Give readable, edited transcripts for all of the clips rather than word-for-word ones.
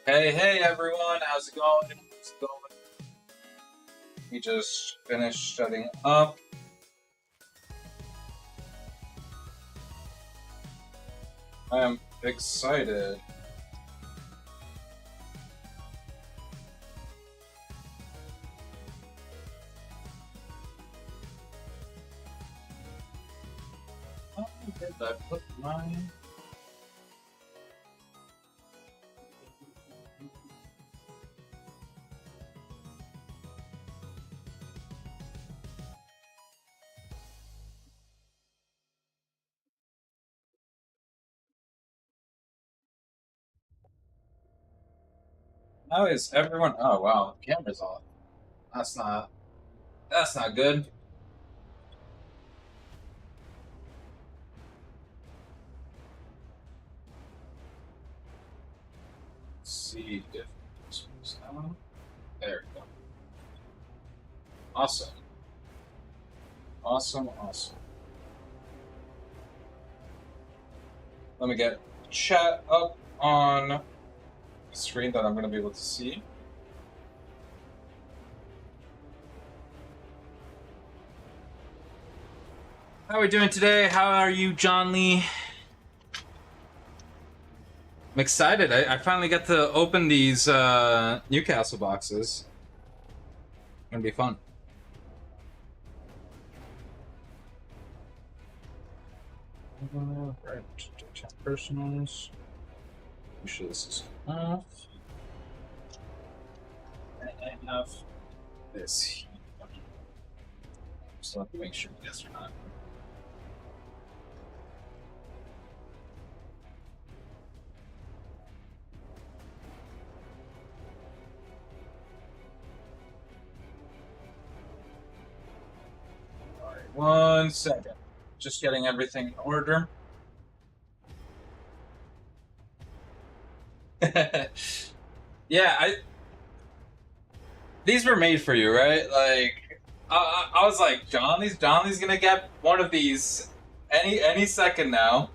Hey everyone, how's it going? We just finished setting up. I am excited. How did I put mine? How is everyone? Oh wow, camera's off. That's not good. Let's see if this was on. There we go. Awesome. Awesome. Let me get chat up on the screen that I'm going to be able to see. How are we doing today? How are you, John Lee? I'm excited. I finally got to open these Newcastle boxes. It's gonna be fun. Right, check personals. Make sure this is off. And I have this here. Just have to make sure yes or not. Alright, 1 second. Just getting everything in order. Yeah, these were made for you, right? Like, I was like, John Lee's gonna get one of these any second now.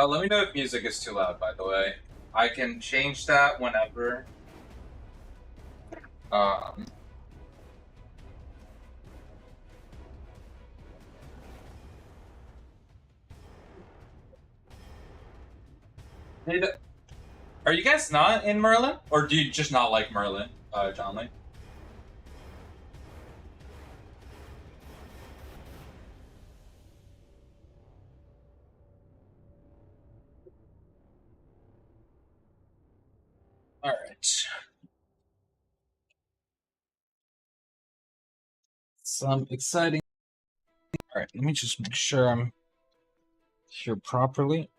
Let me know if music is too loud, by the way. I can change that whenever. Are you guys not in Merlin? Or do you just not like Merlin, John Lee? Alright. Some exciting. Alright, let me just make sure I'm here properly.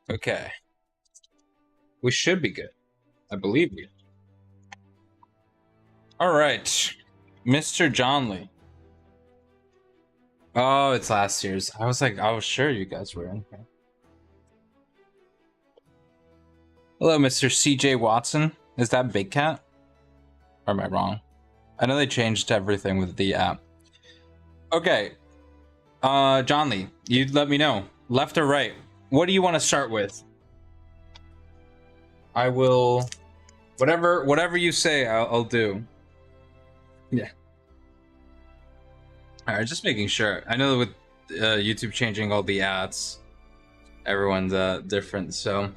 Okay. We should be good. I believe you. Alright. Mr. John Lee. Oh, it's last year's. I was sure you guys were in here. Hello, Mr. CJ Watson. Is that Big Cat? Or am I wrong? I know they changed everything with the app. Okay. John Lee, you let me know. Left or right? What do you want to start with? I will... Whatever you say, I'll do. Yeah. Alright, just making sure. I know with YouTube changing all the ads, everyone's different, so...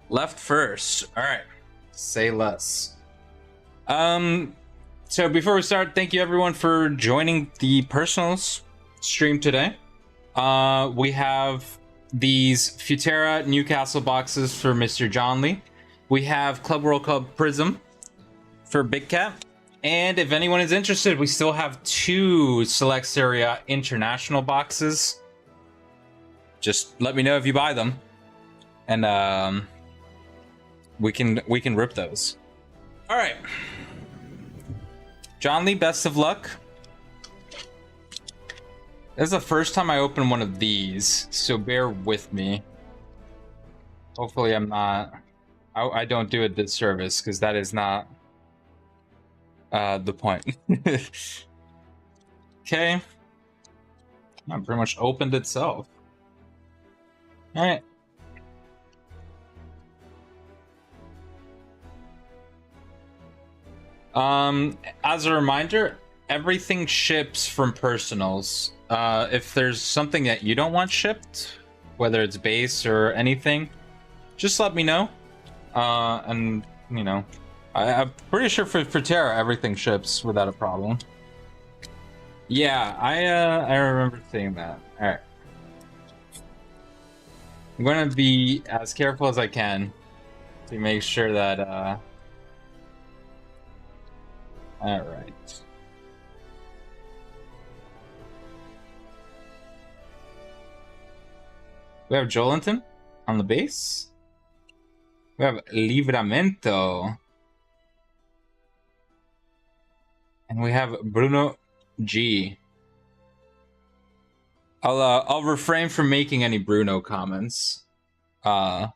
Left first. Alright. Say less. So before we start, thank you everyone for joining the personals stream today. We have these Futera Newcastle boxes for Mr. John Lee. We have Club World Cup Prism for Big Cat. And if anyone is interested, we still have 2 Select Serie International boxes. Just let me know if you buy them. And we can rip those. All right. John Lee, best of luck. This is the first time I open one of these, so bear with me. Hopefully I'm not... I don't do a disservice, because that is not the point. Okay. That pretty much opened itself. Alright. As a reminder, everything ships from personals. If there's something that you don't want shipped, whether it's base or anything, just let me know. And, you know, I'm pretty sure for Terra, everything ships without a problem. Yeah, I remember seeing that. Alright. I'm gonna be as careful as I can to make sure that, alright. We have Jolinton on the base. We have Livramento. And we have Bruno G. I'll refrain from making any Bruno comments. But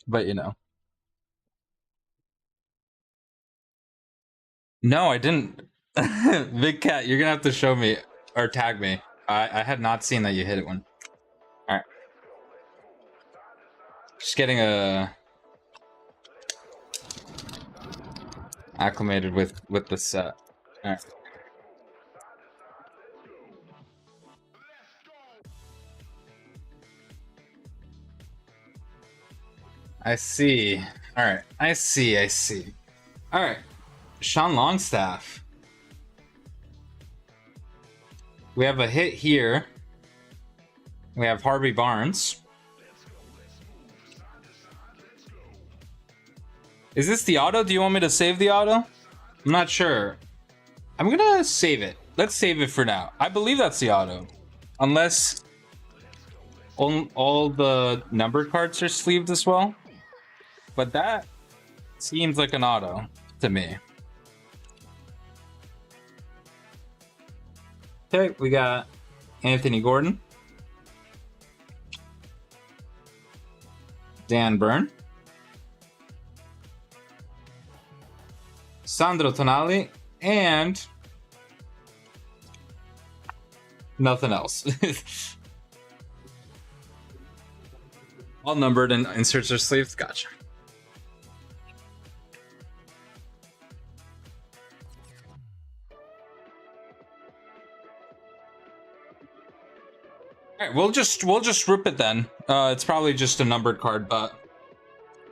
you know. No, I didn't. Big Cat, you're gonna have to show me or tag me. I had not seen that you hit it one. Alright. Just getting acclimated with the set. Alright. I see. Alright. I see. Alright. Sean Longstaff. We have a hit here. We have Harvey Barnes. Is this the auto? Do you want me to save the auto? I'm not sure. I'm gonna save it. Let's save it for now. I believe that's the auto. Unless all the numbered cards are sleeved as well. But that seems like an auto to me. Okay, we got Anthony Gordon. Dan Byrne. Sandro Tonali. And nothing else. All numbered and inserts are sleeves. Gotcha. All right, we'll just rip it then. It's probably just a numbered card, but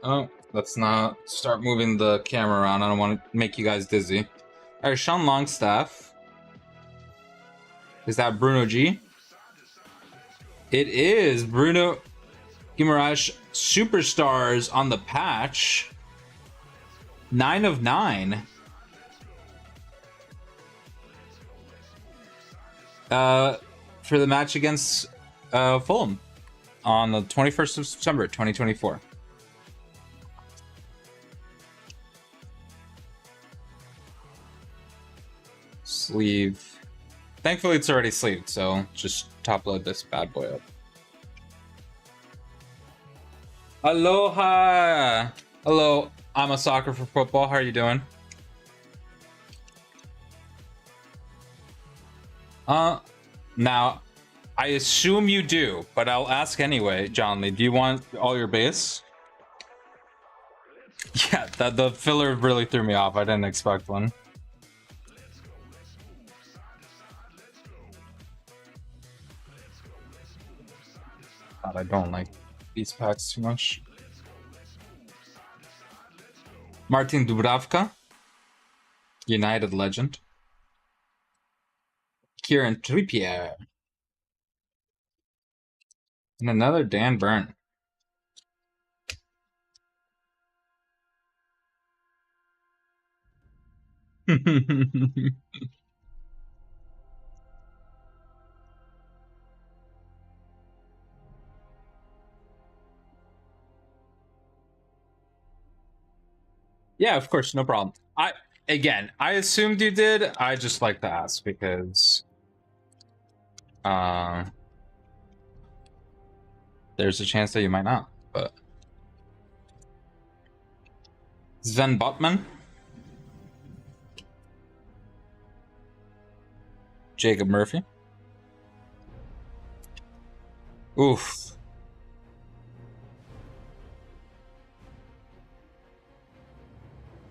oh, let's not start moving the camera around. I don't want to make you guys dizzy. All right, Sean Longstaff. Is that Bruno G? It is Bruno Guimaraes Superstars on the patch. 9 of 9. For the match against Fulham on the 21st of September, 2024. Sleeve. Thankfully, it's already sleeved, so just top load this bad boy up. Aloha! Hello, I'm a soccer for football. How are you doing? Now, I assume you do, but I'll ask anyway, John Lee. Do you want all your base? Yeah, the filler really threw me off. I didn't expect one. God, I don't like these packs too much. Martin Dubravka, United legend. Kieran Trippier. And another Dan Byrne. Yeah, of course, no problem. I assumed you did. I just like to ask because Uh, there's a chance that you might not, but Sven Botman, Jacob Murphy. Oof.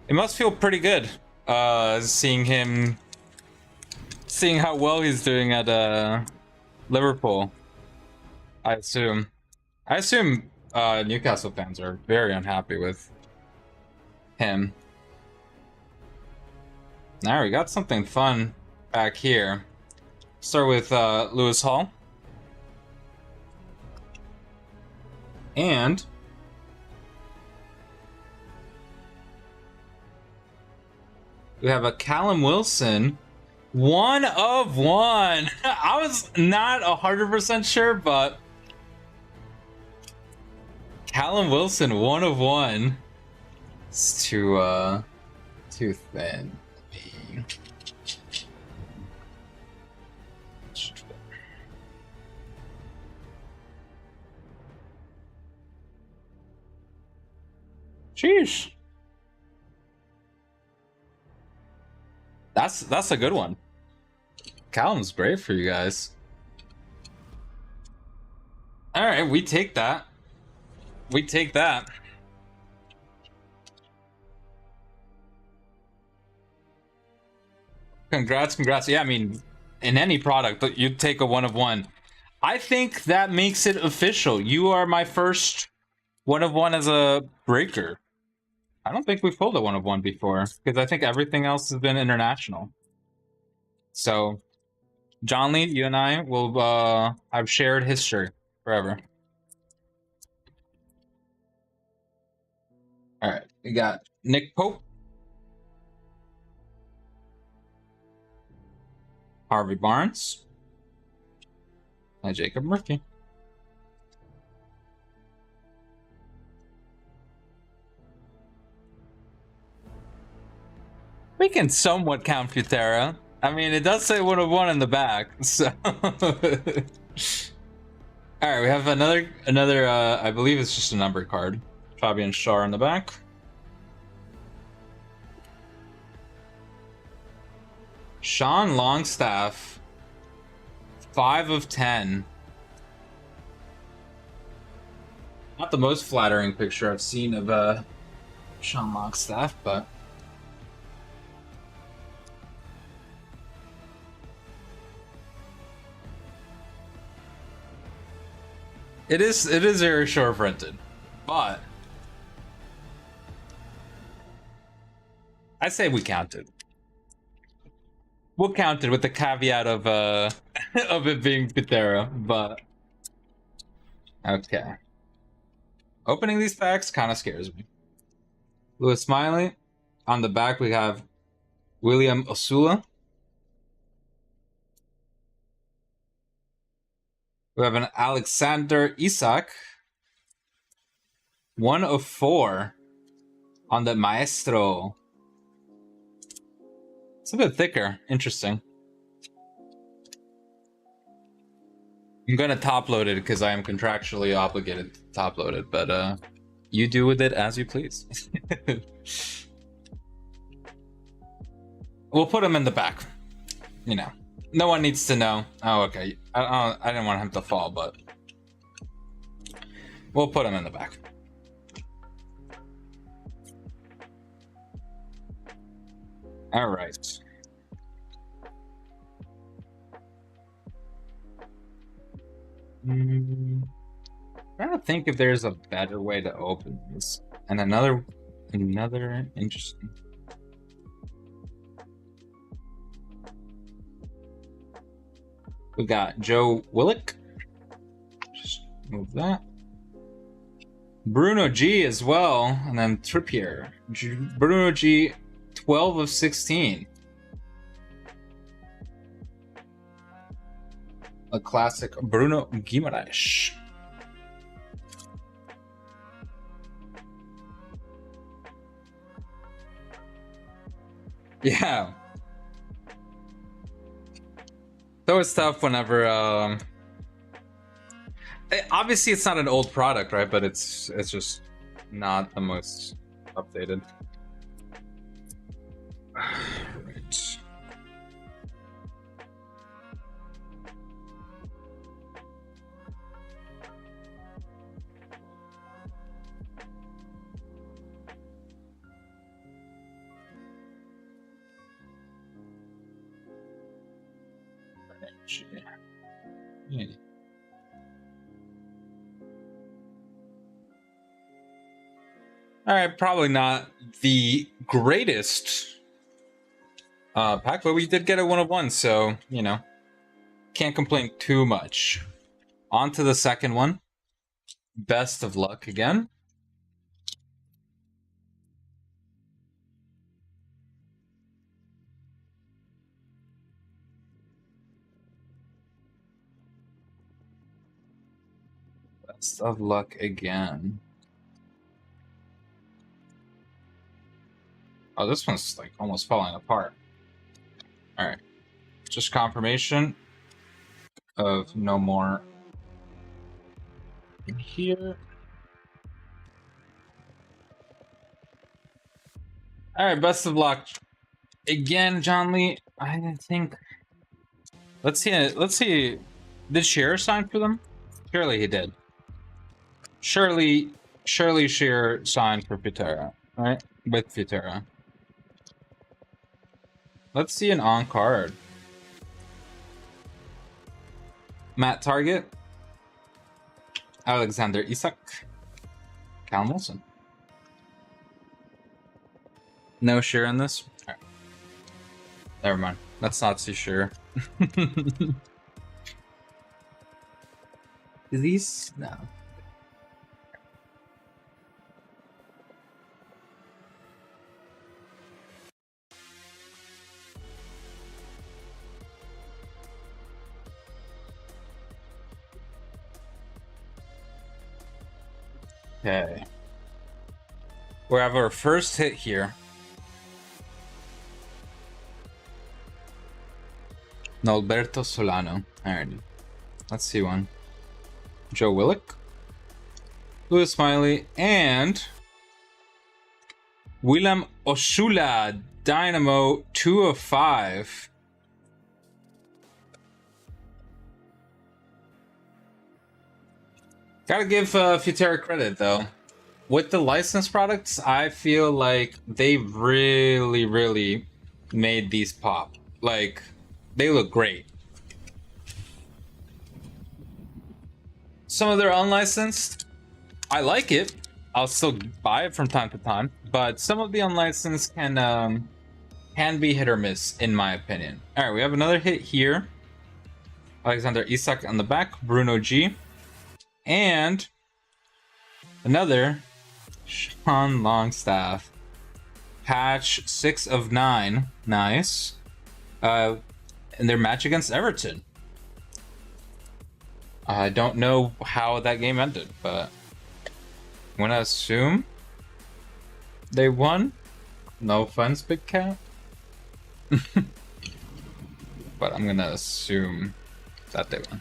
It must feel pretty good, seeing how well he's doing at Liverpool. I assume Newcastle fans are very unhappy with him. Now we got something fun back here. Start with Lewis Hall. And we have a Callum Wilson, 1 of 1. I was not 100% sure, but Callum Wilson, 1 of 1. It's too thin. Sheesh. That's a good one. Callum's great for you guys. All right, we take that. We take that. Congrats. Yeah, I mean, in any product, you'd take a 1 of 1. I think that makes it official. You are my first 1 of 1 as a breaker. I don't think we've pulled a 1 of 1 before, because I think everything else has been international. So, John Lee, you and I will have shared history forever. All right, we got Nick Pope, Harvey Barnes, and Jacob Murphy. We can somewhat count Futera. I mean, it does say 1 of 1 in the back, so. All right, we have another. I believe it's just a numbered card. Fabian Schär in the back. Sean Longstaff, 5 of 10. Not the most flattering picture I've seen of Sean Longstaff, but it is very short printed, but I say we count it. We'll count it with the caveat of of it being Pithera, but okay. Opening these packs kind of scares me. Lewis Smiley. On the back we have William Osula. We have an Alexander Isak. 1 of 4 on the Maestro. It's a bit thicker. Interesting. I'm gonna top load it because I am contractually obligated to top load it, but you do with it as you please. We'll put him in the back. You know, no one needs to know. Oh, okay. I didn't want him to fall, but we'll put him in the back. All right. I don't think if there's a better way to open this. And another interesting. We got Joe Willock. Just move that. Bruno G as well, and then Trippier. Bruno G, 12 of 16. A classic Bruno Guimaraes. Yeah. always tough whenever obviously it's not an old product, right? But it's just not the most updated. Right. Yeah. All right, probably not the greatest pack, but we did get a 1/1, so you know, can't complain too much. On to the second one. Best of luck again. Best of luck again. Oh, this one's like almost falling apart. All right, just confirmation of no more in here. All right, best of luck again, John Lee. I think. Let's see. Let's see. Did Shearer sign for them? Surely he did. Surely Shearer signed for Futera, right? With Futera. Let's see an on card. Matt Target, Alexander Isak, Callum Wilson. No Shearer in this? All right. Never mind. Let's not see Shearer. These? No. Okay. We have our first hit here. Norberto Solano. Alright. Let's see one. Joe Willock, Lewis Smiley, and Willem Osula, Dynamo 2 of 5. Gotta give Futera credit though. With the licensed products, I feel like they really made these pop. Like, they look great. Some of their unlicensed, I like it. I'll still buy it from time to time, but some of the unlicensed can be hit or miss, in my opinion. All right, we have another hit here. Alexander Isak on the back, Bruno G, and another Sean Longstaff. Patch 6 of 9, nice. In their match against Everton. I don't know how that game ended, but I'm gonna assume they won. No offense, Big Cat. But I'm gonna assume that they won.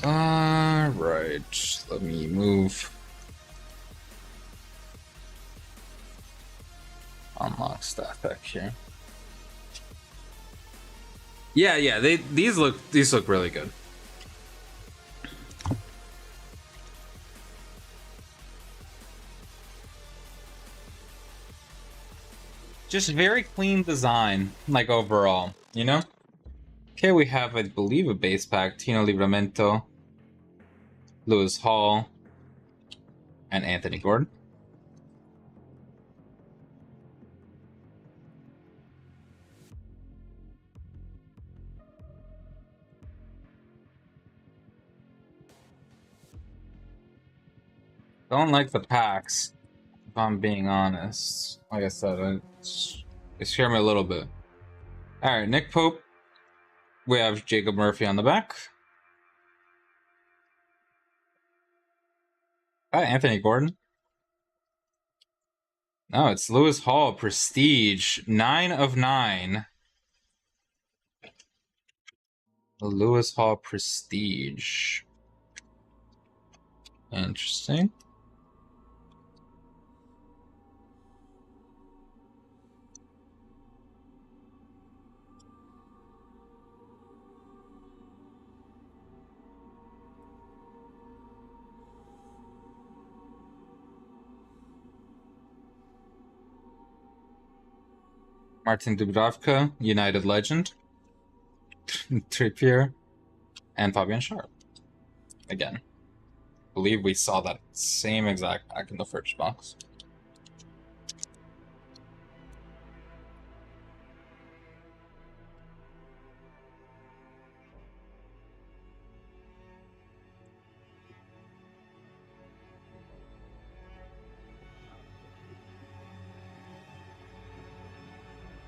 Alright, let me move. Unlock staff back here. Yeah, these look really good. Just very clean design, like overall, you know? Okay, we have, I believe, a base pack. Tino Livramento, Lewis Hall, and Anthony Gordon. Don't like the packs, if I'm being honest. Like I said, it scared me a little bit. Alright, Nick Pope. We have Jacob Murphy on the back. Anthony Gordon. No, it's Lewis Hall, Prestige, 9 of 9. Lewis Hall Prestige. Interesting. Martin Dubravka, United Legend. Trippier. And Fabian Sharp. Again. I believe we saw that same exact pack in the first box.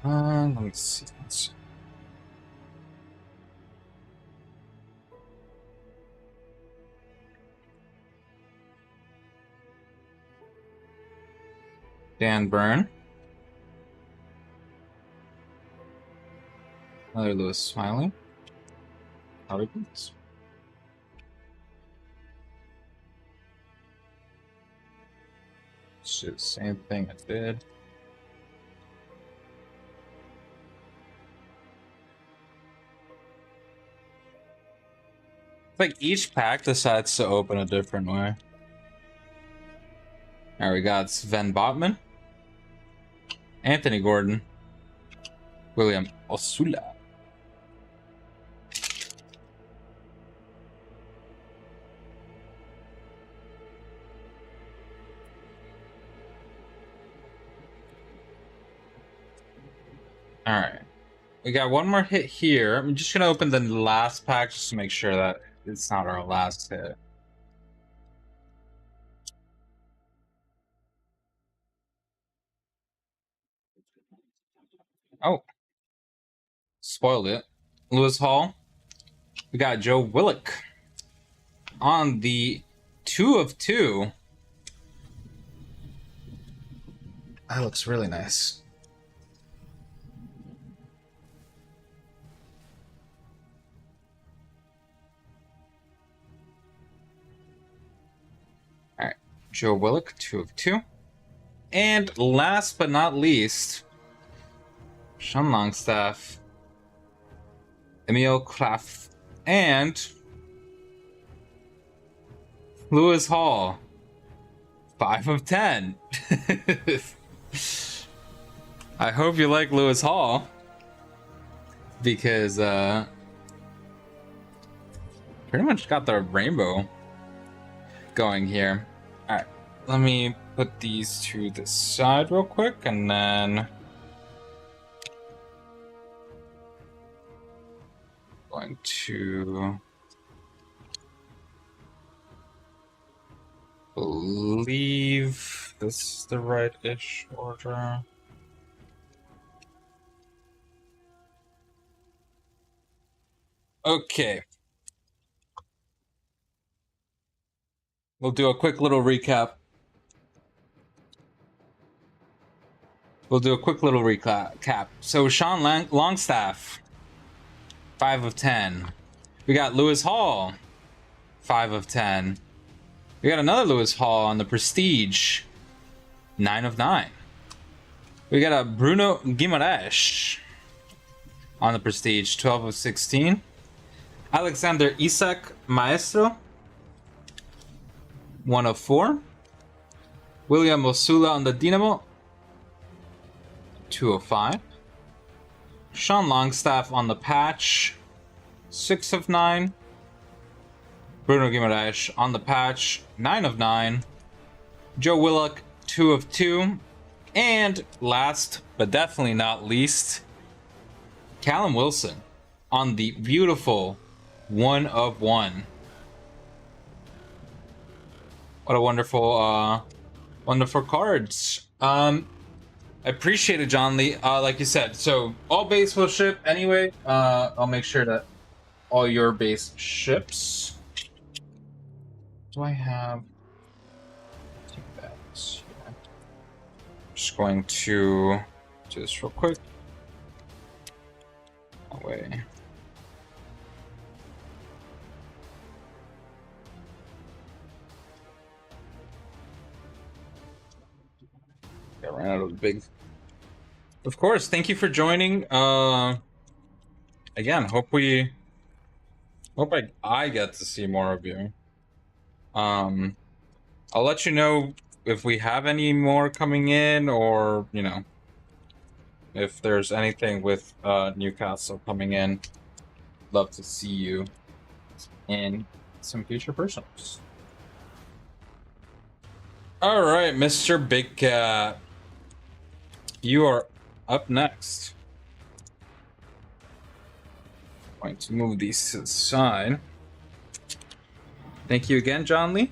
Let me see. Dan Byrne. Another Lewis Smiley. Harvey Boots. Shit, same thing I did. It's like each pack decides to open a different way. There we got Sven Botman, Anthony Gordon, William Osula. Alright. We got one more hit here. I'm just gonna open the last pack just to make sure that it's not our last hit. Oh. Spoiled it. Lewis Hall. We got Joe Willock on the 2 of 2. That looks really nice. Alright, Joe Willock, 2 of 2. And last but not least, Sean Longstaff, Emil Kraft, and Lewis Hall, 5 of 10. I hope you like Lewis Hall, because pretty much got the rainbow going here. Alright, let me put these to the side real quick, and then going to believe this is the right-ish order. Okay. We'll do a quick little recap. So Sean Longstaff, 5 of 10. We got Lewis Hall, 5 of 10. We got another Lewis Hall on the Prestige, 9 of 9. We got a Bruno Guimaraes on the Prestige, 12 of 16. Alexander Isak Maestro, 1 of 4. William Osula on the Dynamo, 2 of 5. Sean Longstaff on the patch, 6 of 9. Bruno Guimaraes on the patch, 9 of 9. Joe Willock, 2 of 2. And last but definitely not least, Callum Wilson on the beautiful 1 of 1. What a wonderful, wonderful cards. I appreciate it, John Lee. Like you said, so all base will ship anyway. I'll make sure that all your base ships. Do I have? Take that. Yeah. Just going to do this real quick. Away. I ran out of the big. Of course, thank you for joining. Again, hope I get to see more of you. I'll let you know if we have any more coming in, or you know, if there's anything with Newcastle coming in. Love to see you in some future personals. All right, Mr. Big Cat, you are up next. Going to move these to the side. Thank you again, John Lee.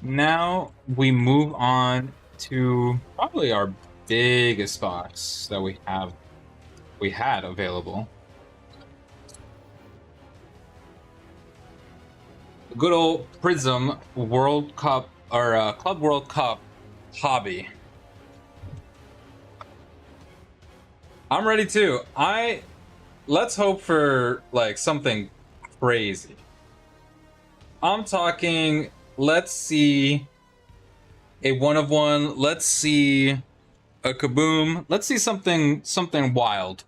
Now we move on to probably our biggest box that we had available. The good old Prism World Cup, or Club World Cup hobby. I'm ready too. Let's hope for like something crazy. I'm talking, let's see a 1 of 1. Let's see a kaboom. Let's see something wild.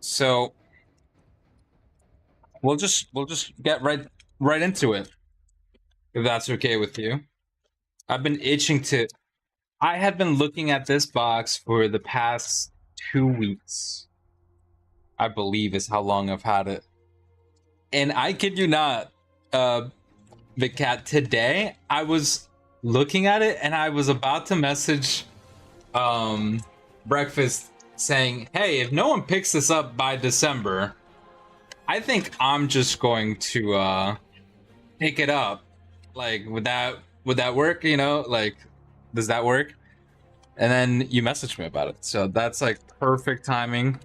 So we'll just get right into it, if that's okay with you. I've been itching to. I have been looking at this box for the past 2 weeks. I believe is how long I've had it. And I kid you not, Big Cat, today I was looking at it and I was about to message Breakfast saying, hey, if no one picks this up by December, I think I'm just going to pick it up. Like, would that work? You know, like, does that work? And then you messaged me about it, so that's like perfect timing.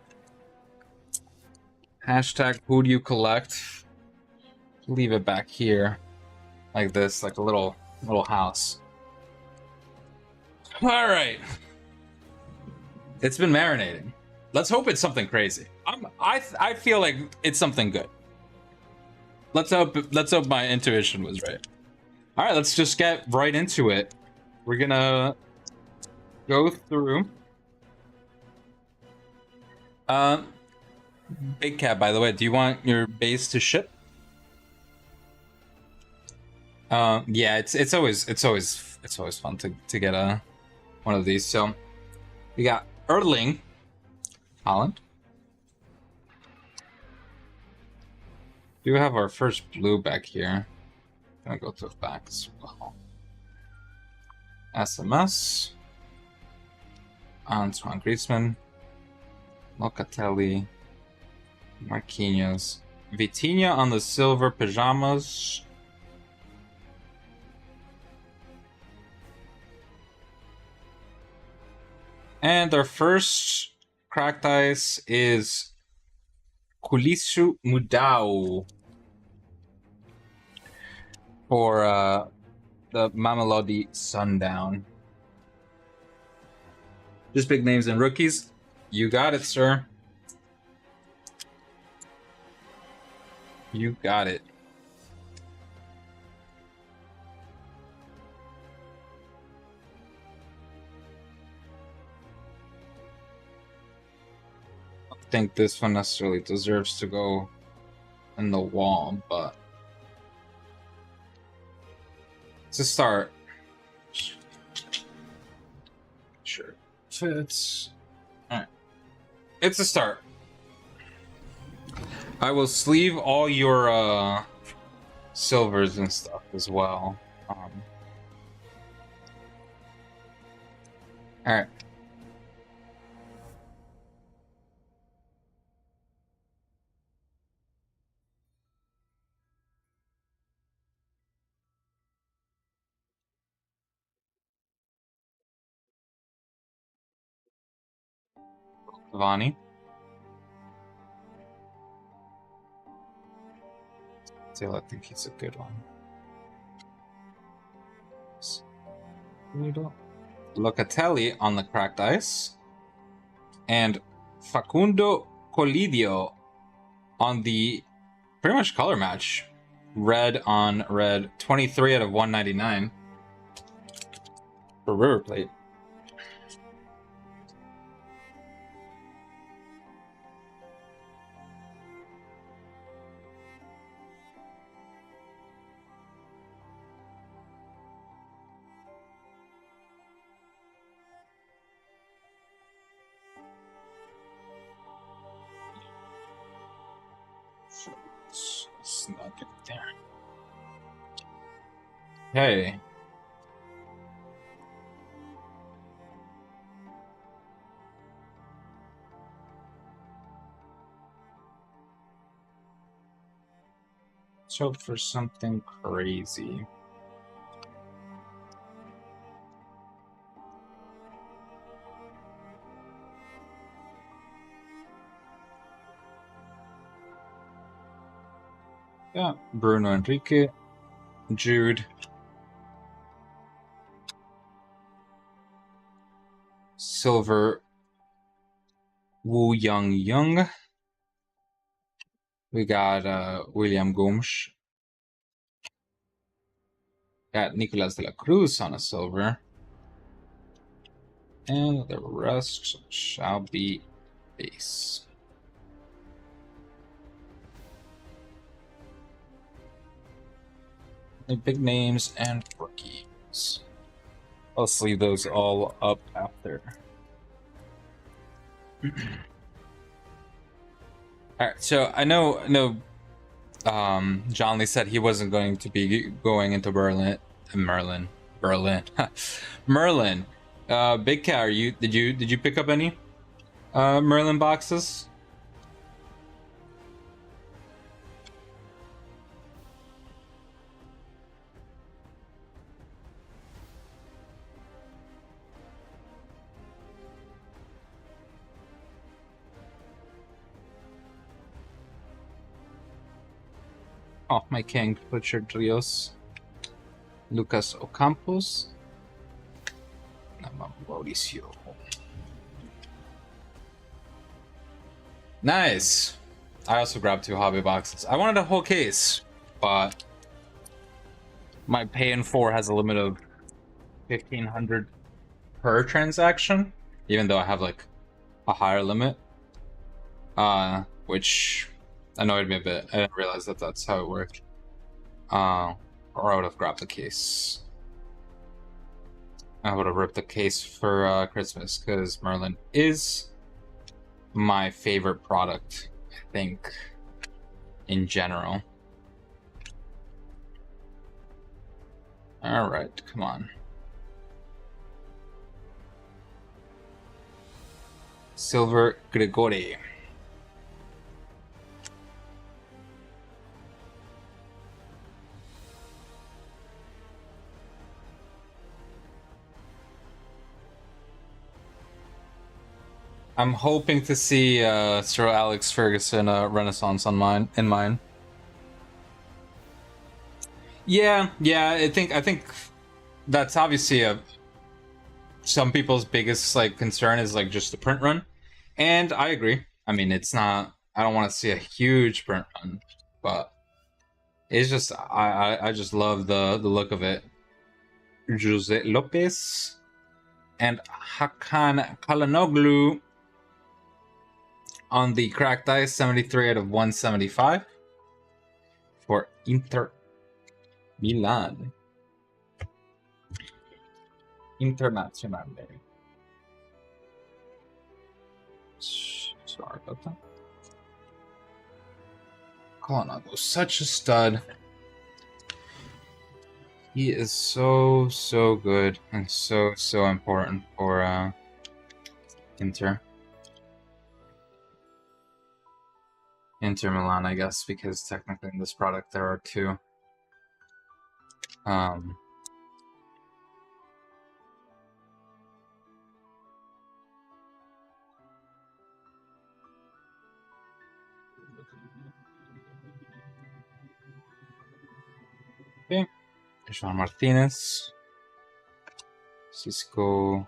Hashtag who do you collect? Leave it back here like this, like a little house. All right, it's been marinating. Let's hope it's something crazy. I feel like it's something good. Let's hope my intuition was right. All right, let's just get right into it. We're gonna go through. Big Cat, by the way, do you want your base to ship? Yeah, it's always fun to get one of these. So we got Erling Haaland. Do have our first blue back here. Gonna go to the back as well. SMS. Antoine Griezmann. Locatelli. Marquinhos. Vitinha on the silver pajamas. And our first cracked ice is Kulisu Mudau for the Mamelodi Sundown. Just big names and rookies. You got it, sir. You got it. I don't think this one necessarily deserves to go in the wall, but it's a start. Sure. Fits. Alright. It's a start. I will sleeve all your silvers and stuff as well. Alright. Cavani. Still, I think he's a good one. Locatelli on the cracked ice. And Facundo Colidio on the pretty much color match. Red on red. 23 out of 199. For River Plate. Snuck it there. Hey. Let's hope for something crazy. Yeah, Bruno Enrique, Jude, Silver, Woo Young. We got William Gomes. Got Nicolas de la Cruz on a silver. And the rest shall be base. The big names and rookies. I'll leave those all up after. Alright, so I know John Lee said he wasn't going to be going into Merlin. Merlin. Big Cat, did you pick up any Merlin boxes? Oh, my king, Richard Rios, Lucas Ocampos, Mauricio. Nice. I also grabbed 2 hobby boxes. I wanted a whole case, but my pay in 4 has a limit of 1,500 per transaction, even though I have like a higher limit. Which annoyed me a bit. I didn't realize that that's how it worked. Or I would have grabbed the case. I would have ripped the case for Christmas, because Merlin is my favorite product, I think, in general. Alright, come on. Silver Grigori. I'm hoping to see Sir Alex Ferguson Renaissance on mine. Yeah, I think that's obviously some people's biggest like concern is like just the print run, and I agree. I mean, it's not. I don't want to see a huge print run, but it's just I just love the look of it. Jose Lopez and Hakan Kalanoglu on the cracked ice, 73 out of 175 for Inter Milan. Internazionale. Sorry about that. Kalanoglu, such a stud. He is so good and so important for Inter Milan, I guess, because technically in this product there are 2. Okay. Juan Martinez, Cisco,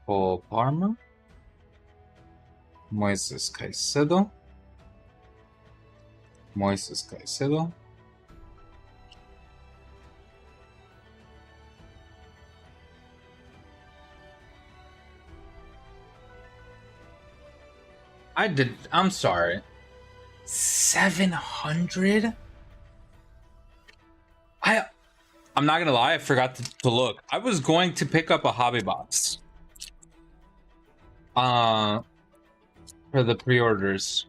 Paul Palmer, Moises Caicedo, Moises Caicedo. I'm sorry. 700? I'm not gonna lie, I forgot to look. I was going to pick up a hobby box. For the pre-orders.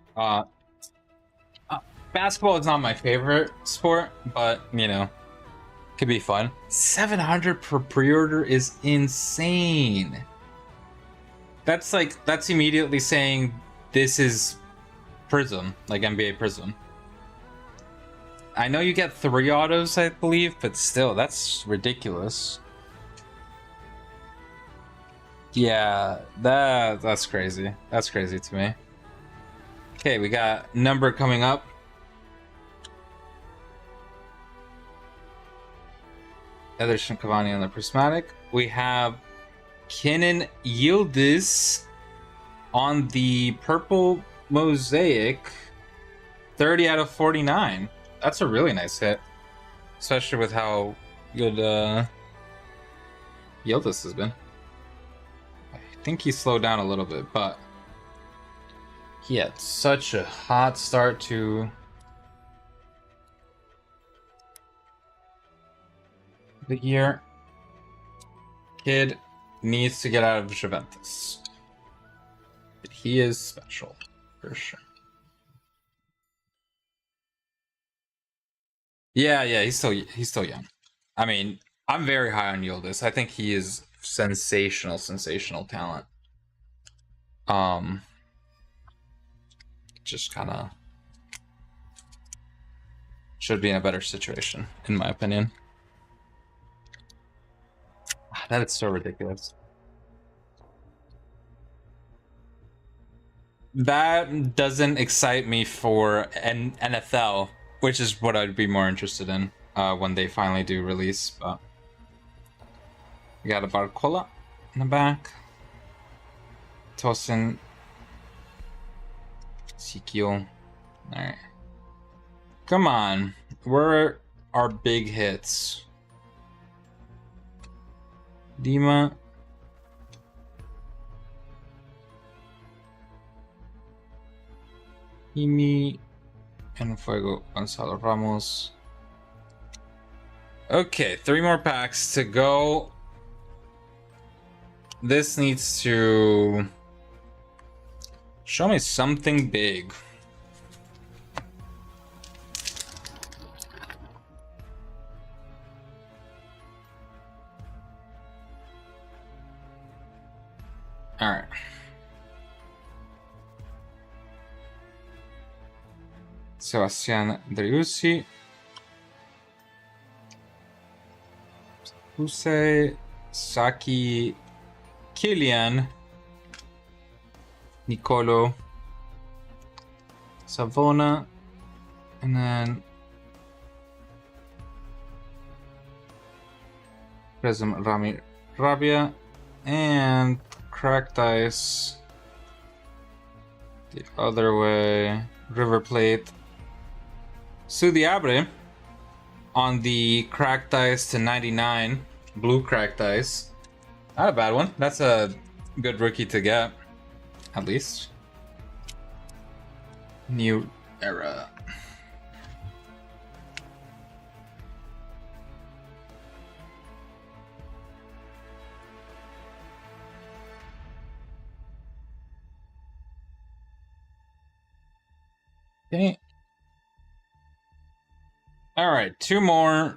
Basketball is not my favorite sport, but you know, could be fun. 700 per pre-order is insane. That's immediately saying this is Prism, like NBA Prism. I know you get 3 autos, I believe, but still, that's ridiculous. Yeah, that's crazy. That's crazy to me. Okay, we got number coming up. Ederson Cavani on the prismatic. We have Kenan Yildiz on the purple mosaic. 30 out of 49. That's a really nice hit, especially with how good Yildiz has been. I think he slowed down a little bit, but he had such a hot start to the year. Kid needs to get out of Juventus, but he is special for sure. Yeah, he's still young. I mean, I'm very high on Yildiz. I think he is sensational talent. Just kind of should be in a better situation, in my opinion. That is so ridiculous. That doesn't excite me for an NFL, which is what I'd be more interested in when they finally do release. But we got a Barcola in the back. Tosin. Sikio. Alright. Come on. Where are our big hits? Dima. Imi. And Fuego Gonzalo Ramos. Okay, 3 more packs to go. This needs to show me something big. All right. Sebastian Driussi. Husey, Saki, Kylian, Nicolo, Savona, and then Prism Rami Rabia, and Cracked Ice the other way. River Plate. Sudiabre on the Cracked Ice to 99. Blue Cracked Ice. Not a bad one. That's a good rookie to get, at least. New era. Okay. All right, 2 more.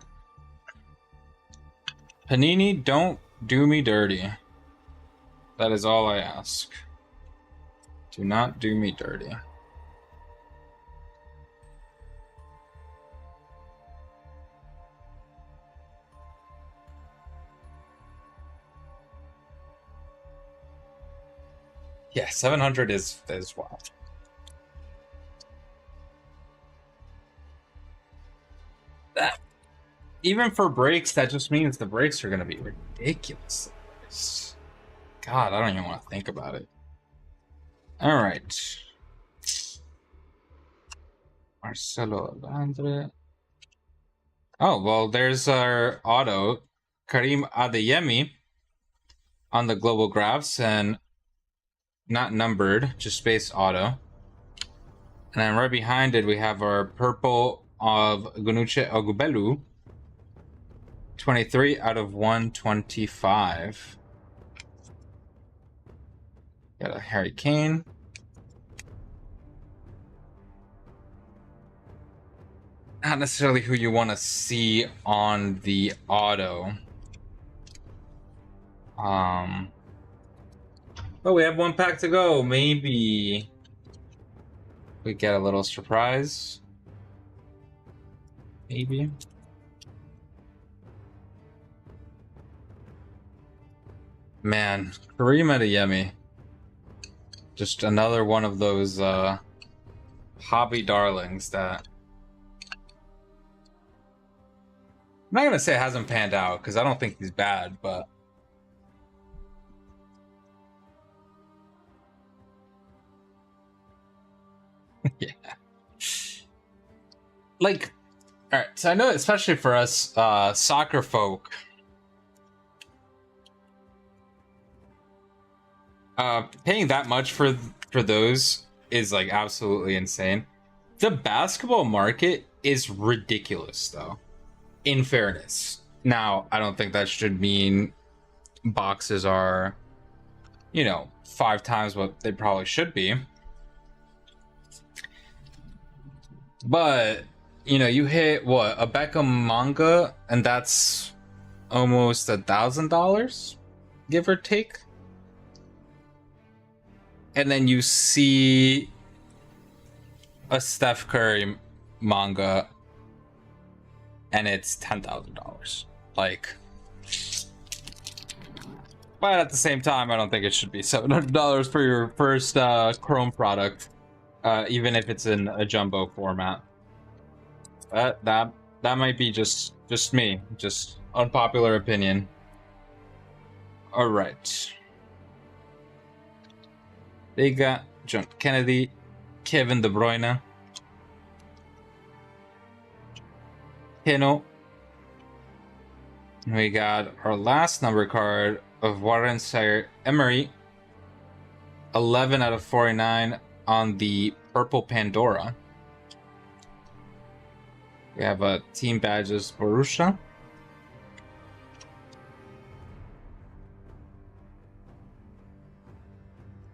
Panini, don't do me dirty. That is all I ask. Do not do me dirty. Yeah, 700 is wild. That, even for breaks, that just means the breaks are going to be ridiculous. God, I don't even want to think about it. All right. Marcelo Landre. Oh, well, there's our auto, Karim Adeyemi, on the global graphs, and not numbered, just base auto. And then right behind it, we have our purple of Gunuche Ogubelu, 23 out of 125. Got a Harry Kane. Not necessarily who you want to see on the auto. But we have one pack to go. Maybe we get a little surprise. Maybe. Man, Kareem Adeyemi. Just another one of those hobby darlings that I'm not gonna say it hasn't panned out, because I don't think he's bad, but yeah. Like, alright, so I know especially for us soccer folk, paying that much for those is like absolutely insane. The basketball market is ridiculous though, in fairness. Now, I don't think that should mean boxes are, you know, 5 times what they probably should be. But, you know, you hit what, a Beckham manga, and that's almost $1,000, give or take. And then you see a Steph Curry manga, and it's $10,000. Like, but at the same time, I don't think it should be $700 for your first Chrome product, even if it's in a jumbo format. That might be just me, just unpopular opinion. All right. They got John Kennedy, Kevin De Bruyne, Hino. We got our last number card of Warren Emery, 11 out of 49 on the purple Pandora. We have a team badges Borussia.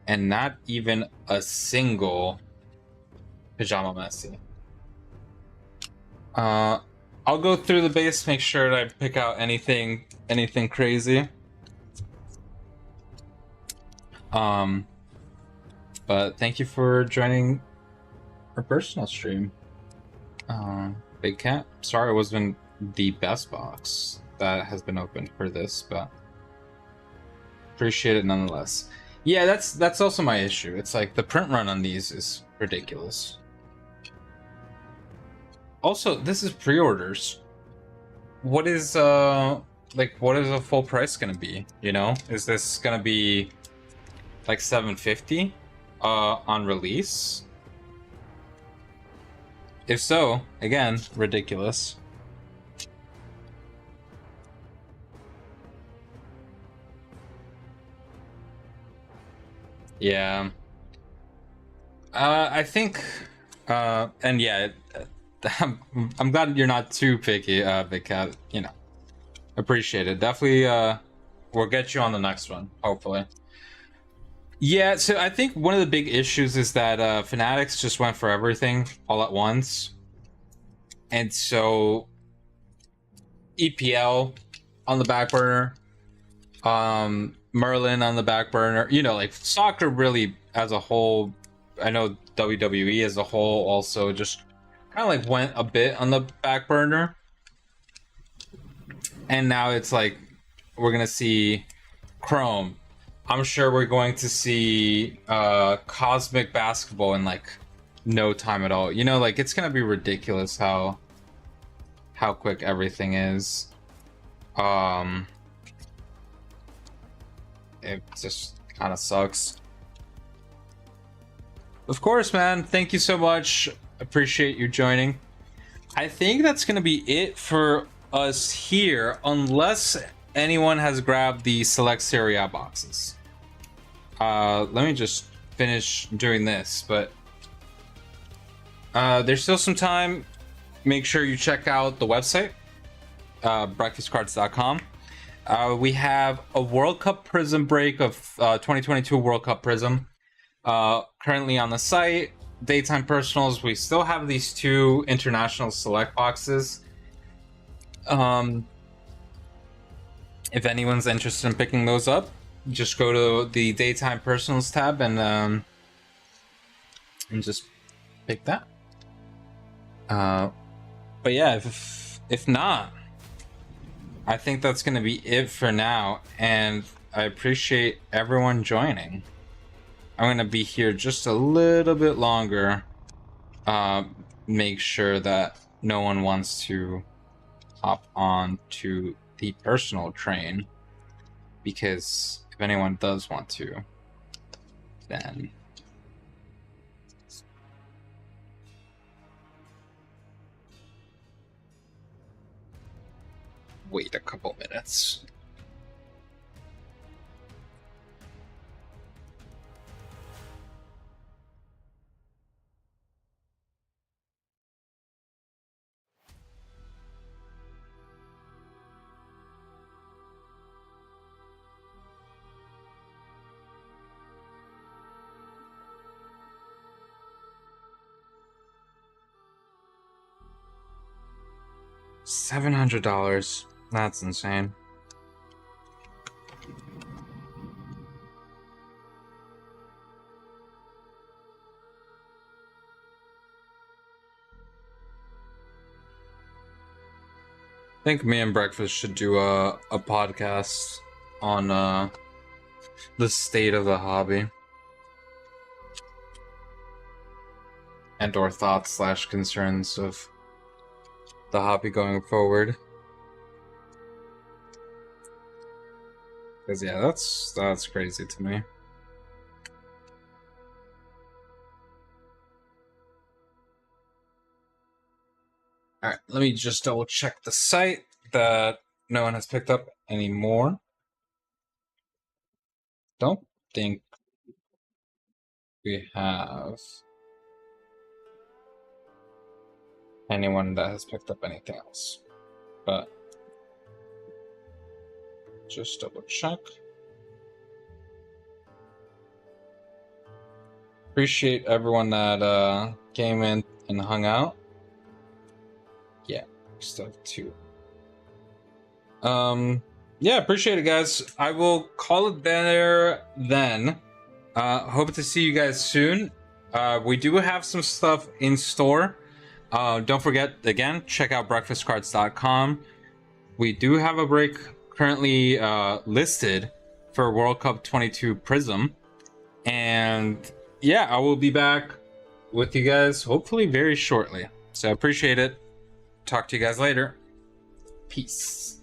And not even a single Pajama Messi. I'll go through the base, make sure that I pick out anything crazy. But thank you for joining our personal stream. Big Cat, sorry it wasn't the best box that has been opened for this, but appreciate it nonetheless. Yeah, that's also my issue. It's like the print run on these is ridiculous. Also, this is pre-orders. What is what is a full price gonna be? You know, is this gonna be like $750 on release? If so, again, ridiculous. Yeah. I think, and yeah, I'm glad you're not too picky, Big Cat. You know, appreciate it. Definitely, we'll get you on the next one, hopefully. Yeah, so I think one of the big issues is that Fanatics just went for everything all at once. And so EPL on the back burner, Merlin on the back burner, you know, like soccer really as a whole, I know WWE as a whole also just kind of like went a bit on the back burner. And now it's like we're gonna see Chrome. I'm sure we're going to see Cosmic Basketball in like no time at all. You know, like it's gonna be ridiculous how quick everything is. It just kind of sucks. Of course, man. Thank you so much. Appreciate you joining. I think that's gonna be it for us here, unless anyone has grabbed the select Serie A boxes. Let me just finish doing this, but there's still some time. Make sure you check out the website, breakfastcards.com. We have a World Cup Prism break of 2022 World Cup Prism currently on the site. Daytime personals, we still have these 2 international select boxes. If anyone's interested in picking those up, just go to the Daytime Personals tab and just pick that. But yeah, if not, I think that's gonna be it for now, and I appreciate everyone joining. I'm gonna be here just a little bit longer. Make sure that no one wants to hop on to the personal train, because if anyone does want to, then wait a couple minutes. $700. That's insane. I think me and Breakfast should do a podcast on the state of the hobby and or thoughts / concerns of the hobby going forward. Because yeah, that's crazy to me. All right, let me just double check the site that no one has picked up anymore. Don't think we have anyone that has picked up anything else, but just double check. Appreciate everyone that came in and hung out. Yeah, still have 2. Yeah, appreciate it, guys. I will call it there then. Hope to see you guys soon. We do have some stuff in store. Don't forget, again, check out breakfastcards.com. We do have a break currently listed for World Cup 22 Prism. And yeah, I will be back with you guys hopefully very shortly. So I appreciate it. Talk to you guys later. Peace.